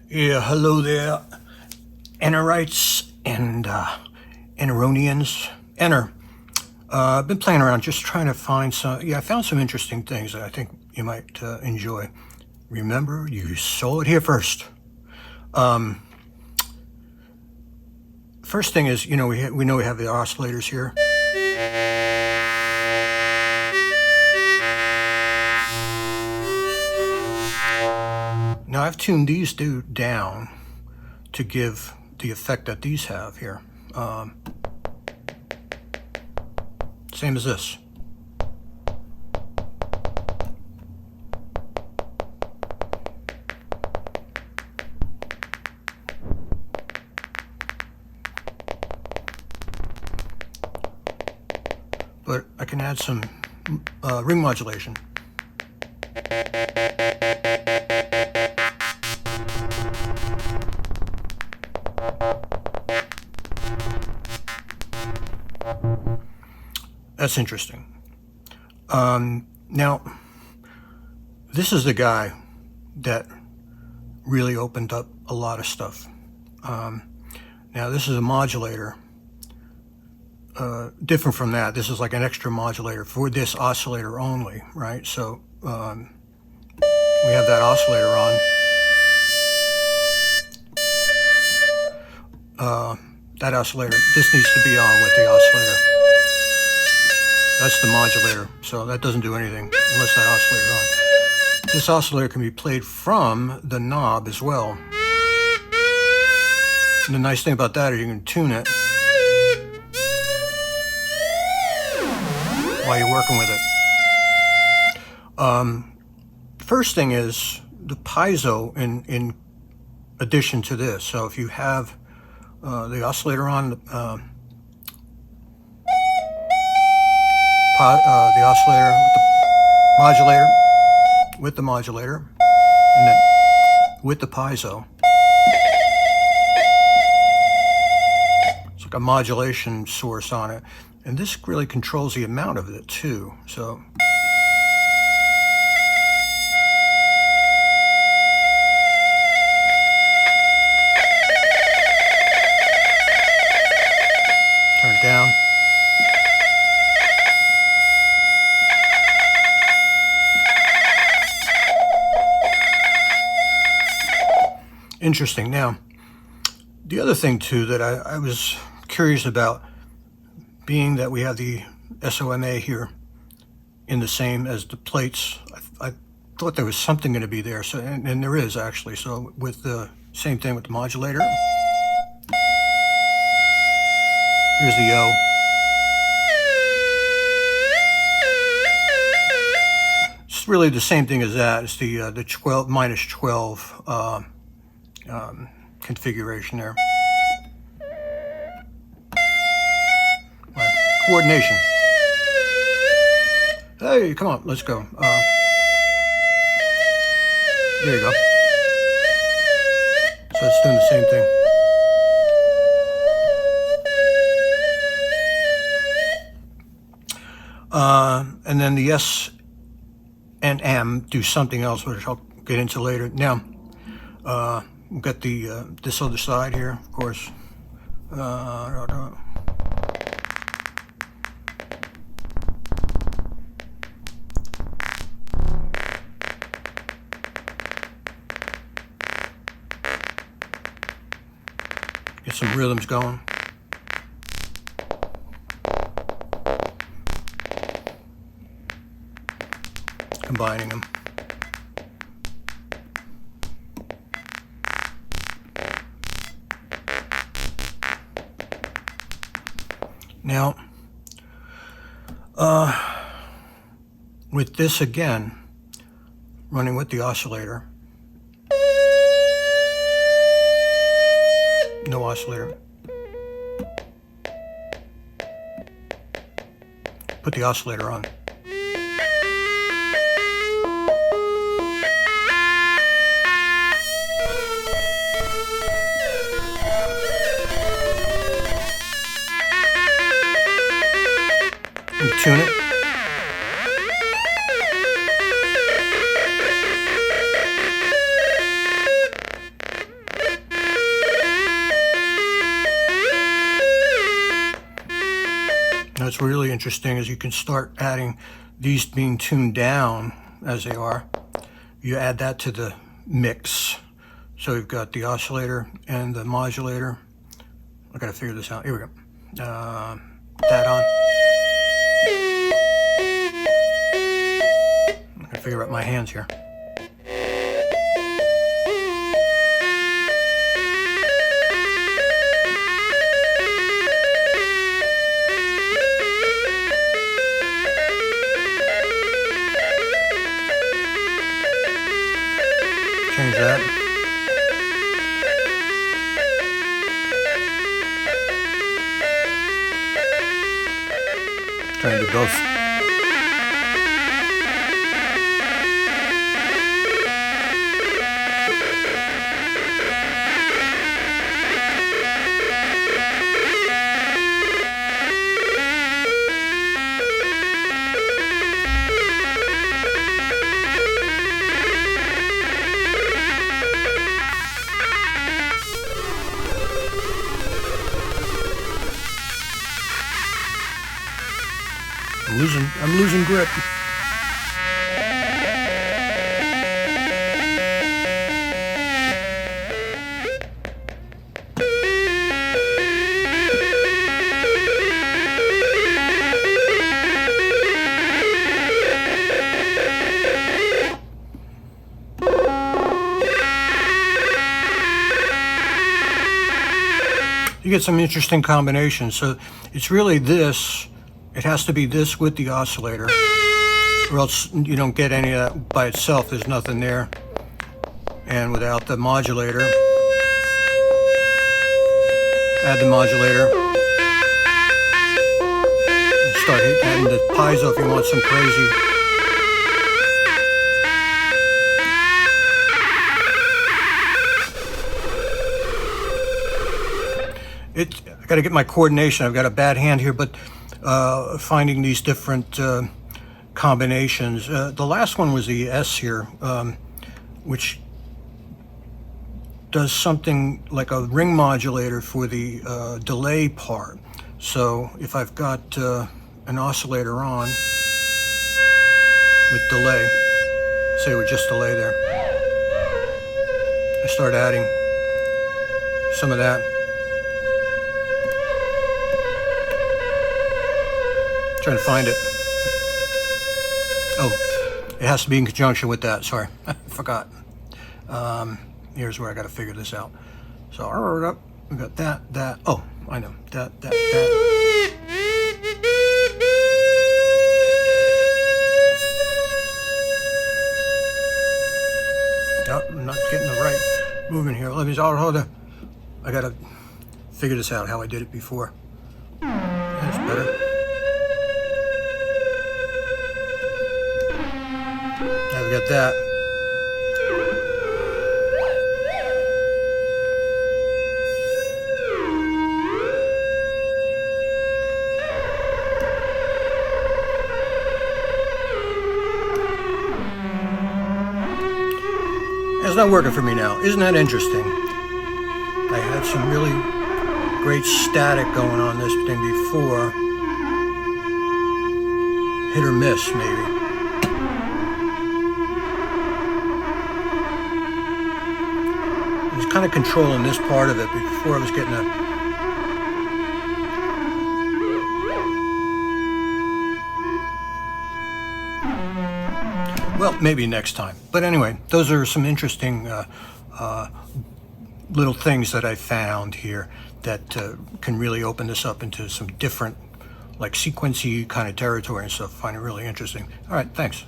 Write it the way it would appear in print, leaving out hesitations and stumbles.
Yeah, hello there, Ennerites and Enneronians. Enner. I've been playing around just trying to find some. Yeah, I found some interesting things that I think you might enjoy. Remember, you saw it here first. First thing is, we know we have the oscillators here. Now I've tuned these down to give the effect that these have here. Same as this. But I can add some ring modulation. That's interesting. Now, this is the guy that really opened up a lot of stuff. Now, this is a modulator. Different from that. This is like an extra modulator for this oscillator only, right? So we have that oscillator on. That oscillator, this needs to be on with the oscillator. That's the modulator, so that doesn't do anything unless that oscillator's on. This oscillator can be played from the knob as well. And the nice thing about that is you can tune it while you're working with it. First thing is the piezo in addition to this. So if you have the oscillator on, the oscillator with the modulator, and then with the piezo. It's like a modulation source on it. And this really controls the amount of it too. So turn it down. Interesting. Now, the other thing too that I was curious about, being that we have the SOMA here in the same as the plates, I thought there was something going to be there. So, and there is actually. So with the same thing with the modulator. Here's the O. It's really the same thing as that. It's the 12 minus 12 configuration there. Coordination. Hey, come on, let's go. There you go. So it's doing the same thing. And then the S and M do something else, which I'll get into later. Now, we've got the this other side here, of course. Get some rhythms going. Combining them. Now, with this again, running with the oscillator. No oscillator. Put the oscillator on. And tune it. what's really interesting is you can start adding these being tuned down as they are. You add that to the mix. So we've got the oscillator and the modulator. I gotta figure this out. Here we go. That on. I gotta figure out my hands here. Change that. Trying to do both. I'm losing grip. You get some interesting combinations. So it's really this. It has to be this with the oscillator, or else you don't get any of that by itself. There's nothing there. And without the modulator, add the modulator. Start adding the piezo if you want some crazy. I got to get my coordination. I've got a bad hand here, but finding these different combinations. The last one was the S here, which does something like a ring modulator for the delay part. So if I've got an oscillator on with delay, say with just delay there, I start adding some of that. Trying to find it. Oh, it has to be in conjunction with that. Sorry, I forgot. Here's where I got to figure this out. So we got that. Oh, I know that. No, I'm not getting the right movement here. Let me hold on. I got to figure this out how I did it before. That's better. We got that. It's not working for me now. Isn't that interesting? I had some really great static going on this thing before. Hit or miss, maybe. I was kind of controlling this part of it before I was getting well, maybe next time. But anyway, those are some interesting little things that I found here that can really open this up into some different, like sequency kind of territory and stuff. I find it really interesting. All right, thanks.